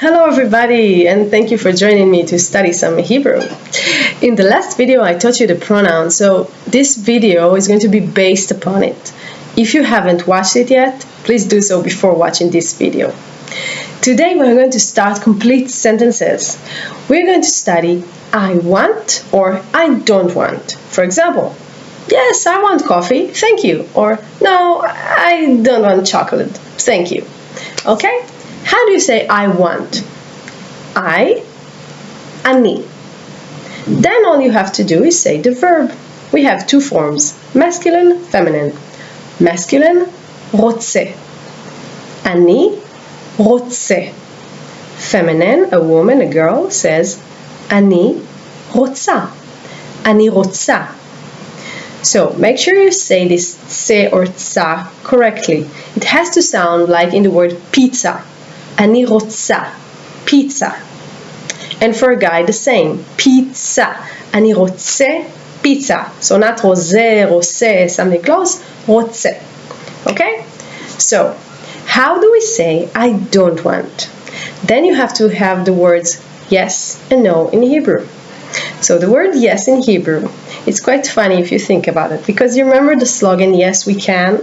Hello everybody, and thank you for joining me to study some Hebrew. In the last video I taught you the pronouns, so this video is going to be based upon it. If you haven't watched it yet, please do so before watching this video. Today we're going to start complete sentences. We're going to study I want or I don't want. For example, yes, I want coffee, thank you. Or no, I don't want chocolate, thank you. Okay? How do you say I want? Ani. Then all you have to do is say the verb. We have two forms, masculine, feminine. Masculine, רוצה. Ani רוצה. Feminine, a woman, a girl, says אני רוצה. אני רוצה. So make sure you say this tse or tsa correctly. It has to sound like in the word pizza. אני רוצה. Pizza. And for a guy, the same. Pizza. אני רוצה pizza. So not רוצה, רוצה, something close. רוצה. Okay? So, how do we say I don't want? Then you have to have the words yes and no in Hebrew. So the word yes in Hebrew, it's quite funny if you think about it, because you remember the slogan, yes we can?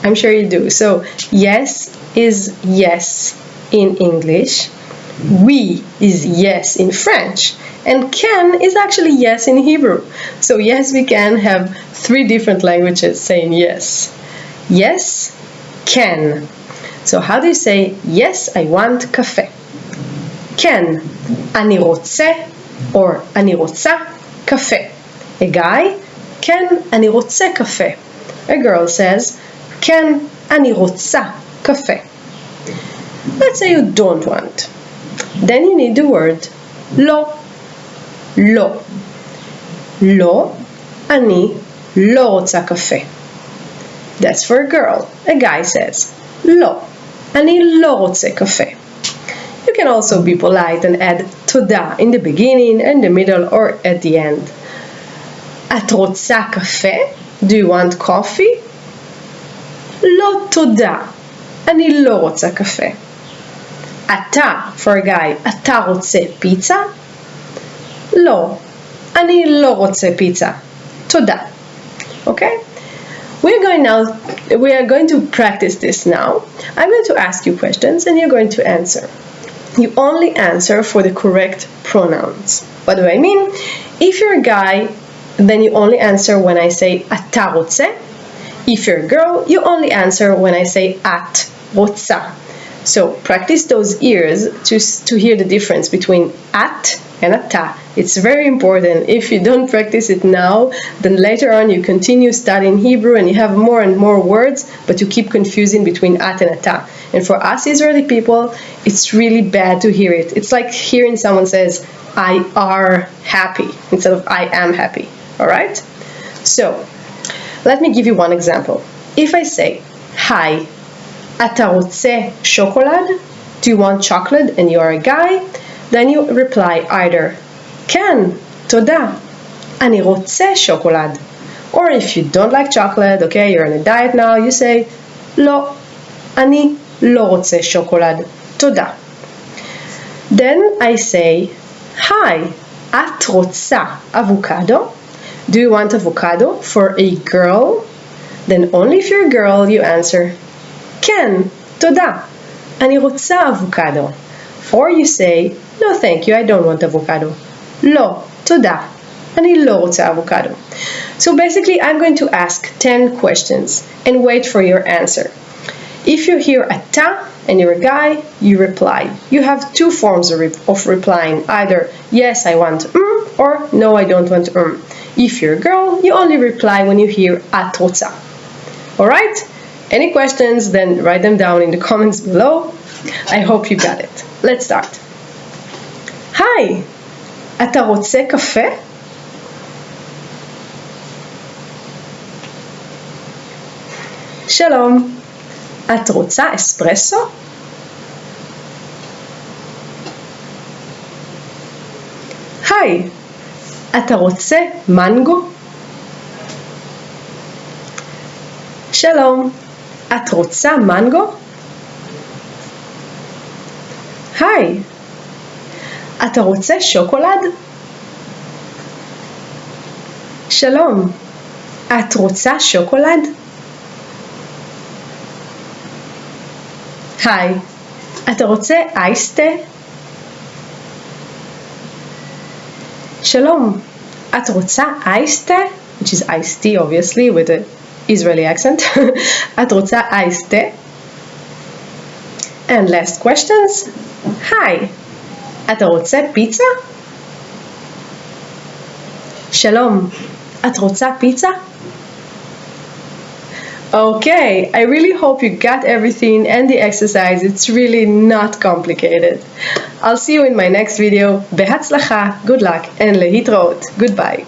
I'm sure you do. So yes is yes in English, oui is yes in French, and can is actually yes in Hebrew. So yes we can have three different languages saying yes. Yes, can. So how do you say yes I want קפה? כן, אני רוצה or אני רוצה קפה. A guy, כן, אני רוצה קפה. A girl says, כן, אני רוצה קפה. Let's say you don't want. Then you need the word לא. לא. לא, אני לא רוצה קפה. That's for a girl. A guy says, לא, אני לא רוצה קפה. You can also be polite and add תודה in the beginning, in the middle, or at the end. את רוצה קפה? Do you want coffee? לא תודה, אני לא רוצה קפה. אתה, for a guy, אתה רוצה פיצה? לא, אני לא רוצה פיצה. תודה. Okay? We are going to practice this now. I'm going to ask you questions and you're going to answer. You only answer for the correct pronouns. What do I mean? If you're a guy, then you only answer when I say אתה רוצה. If you're a girl, you only answer when I say את רוצה. So practice those ears to hear the difference between at and אתה. It's very important. If you don't practice it now, then later on you continue studying Hebrew and you have more and more words, but you keep confusing between at and אתה. And for us Israeli people, it's really bad to hear it. It's like hearing someone says, I are happy, instead of I am happy. Alright? So, let me give you one example. If I say, hi, אתה רוצה שוקולד? Do you want chocolate? And you are a guy, then you reply either, כן, תודה, אני רוצה שוקולד. Or if you don't like chocolate, okay, you're on a diet now, you say, לא, אני לא רוצה שוקולד, תודה. Then I say, hi, את רוצה avocado? Do you want avocado? For a girl, then only if you're a girl you answer, כן, תודה, אני רוצה avocado. Or you say, no thank you, I don't want avocado. לא, תודה, אני לא רוצה avocado. So basically I'm going to ask 10 questions and wait for your answer. If you hear אתה and you're a guy, you reply. You have two forms of replying, either yes I want or no I don't want If you're a girl, you only reply when you hear את רוצה. Alright? Any questions, then write them down in the comments below. I hope you got it. Let's start. Hi, אתה רוצה קפה? שלום, את רוצה אספרסו? היי, אתה רוצה מנגו? שלום, את רוצה מנגו? היי, אתה רוצה שוקולד? שלום, את רוצה שוקולד? היי, אתה רוצה אייס תה? שלום, את רוצה אייס תה? Which is iced tea obviously with an Israeli accent. את רוצה אייס תה? And last questions. היי, אתה רוצה פיצה? שלום, את רוצה פיצה? Okay, I really hope you got everything and the exercise. It's really not complicated. I'll see you in my next video. BEHATSLACHA, good luck, and להתראות. Goodbye.